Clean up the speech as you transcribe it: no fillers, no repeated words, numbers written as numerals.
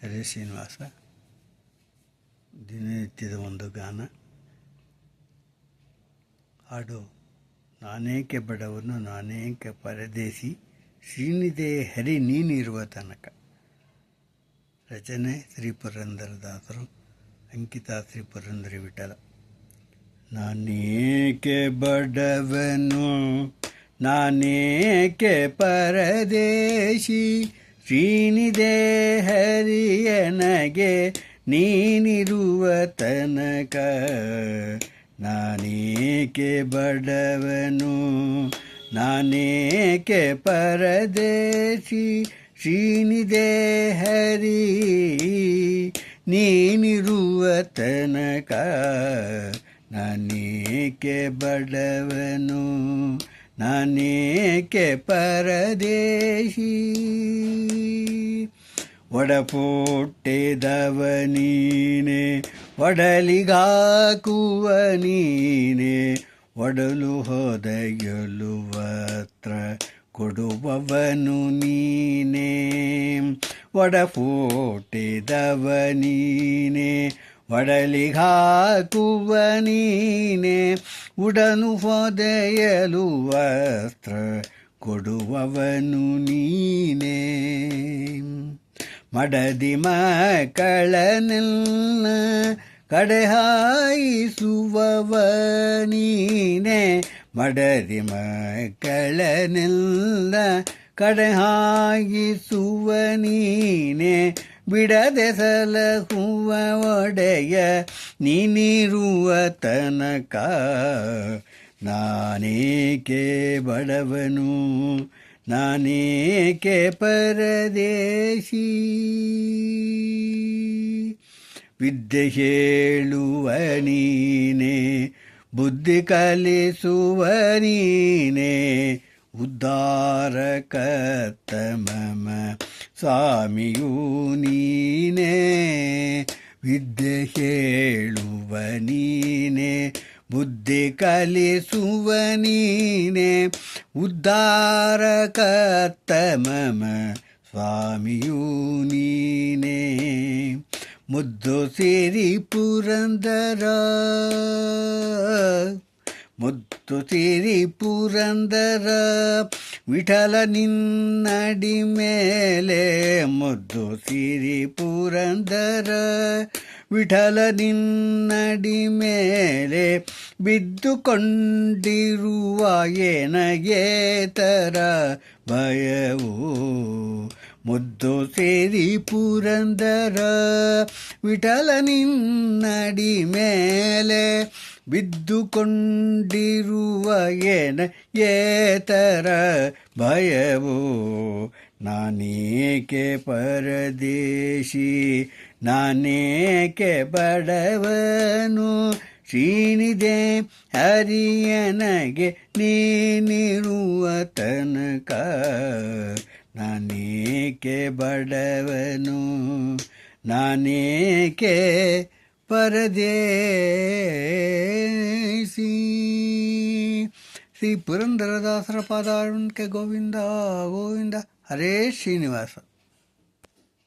ಹರೇ ಶ್ರೀನಿವಾಸ. ದಿನನಿತ್ಯದ ಒಂದು ಗಾನ. ಹಾಡು ನಾನೇಕೆ ಬಡವನು ನಾನೇಕೆ ಪರದೇಶಿ, ಶ್ರೀನಿಧೆ ಹರಿ ನೀನಿರುವ ತನಕ. ರಚನೆ ಶ್ರೀ ಪುರಂದರದಾಸರು, ಅಂಕಿತ ಶ್ರೀ ಪುರಂದರಿ ವಿಠಲ. ನಾನೇಕೆ ಬಡವನು ನಾನೇಕೆ ಪರದೇಶಿ, ಶ್ರೀನಿಧೆ ಹರಿಯನಗೆ ನೀನಿರುವ ತನಕ. ನಾನೇಕೆ ಬಡವನು ನಾನೇಕೆ ಪರದೇಶಿ, ಶ್ರೀನಿಧೆ ಹರಿ ನೀನಿರುವ ತನಕ. ನಾನೇಕೆ ಬಡವನು ನಾನೇಕೆ ಪರದೇಶಿ, ಒಡಪುಟ್ಟಿದವ ನೀನೆ ಒಡಲಿಗಾಕುವ ನೀನೆ, ಒಡಲು ಹೋದೆಯಲು ವಸ್ತ್ರ ಕೊಡುವವನು ನೀನೆ. ಒಡಪುಟ್ಟಿದವ ನೀನೆ ಒಡಲಿಗಾಕುವ ನೀನೆ, ಉಡನು ಹೊದೆಯಲು ವಸ್ತ್ರ ಕೊಡುವವನು ನೀನೆ. ಮಡದಿ ಮಕ್ಕಳನೆಲ್ಲ ಕಡೆ ಹಾಯಿಸುವವ ನೀನೆ, ಮಡದಿ ಮಕ್ಕಳನೆಲ್ಲ ಕಡೆ ಹಾಯಿಸುವ ನೀನೆ. ಬಿಡದೆ ಸಲಹುವ ಒಡೆಯ ನೀನಿರುವ ತನಕ. ನಾನೇಕೆ ಬಡವನು ನಾನೇಕೆ ಪರದೇಶಿ, ವಿದ್ಯೆ ಹೇಳುವ ನೀನೆ ಬುದ್ಧಿ ಕಲಿಸುವ ನೀನೆ, ಉದ್ಧಾರಕರ್ತ ಮಮ ಸ್ವಾಮಿಯೂ ನೀನೆ. ವಿದ್ಯೆ ಹೇಳುವ ನೀನೆ ಬುದ್ಧಿ ಕಲಿಸುವ ನೀನೆ, ಉದ್ಧಾರಕರ್ತ ಮಮ ಸ್ವಾಮಿಯೂ ನೀನೆ. ಮುದ್ದು ಸಿರಿ ಪುರಂದರ ಮುದ್ದು ಸಿರಿ ಪುರಂದರ ವಿಠಲ ನಿನ್ನಡಿ ಮೇಲೆ, ಮುದ್ದು ಸಿರಿ ಪುರಂದರ ವಿಠಲ ನಿನ್ನಡಿ ಮೇಲೆ, ಬಿದ್ದುಕೊಂಡಿರುವ ಏನಗೇತರ ಭಯವೋ. ಮುದ್ದು ಸೇರಿ ಪುರಂದರ ವಿಠಲ ನಿನ್ನಡಿ ಮೇಲೆ, ಬಿದ್ದುಕೊಂಡಿರುವ ಏತರ ಭಯವೋ. ನಾನೇಕೆ ಪರದೇಶಿ ನಾನೇಕೆ ಬಡವನು, ಶ್ರೀನಿಧೆ ಹರಿಯನಗೆ ನೀನಿರುವ ತನಕ. ನಾನೇಕೆ ಬಡವನು ನಾನೇಕೆ ಪರದೇಶಿ. ಶ್ರೀ ಪುರಂದರದಾಸರ ಪಾದಾರಕ್ಕೆ ಗೋವಿಂದ ಗೋವಿಂದ. ಹರೇ ಶ್ರೀನಿವಾಸ.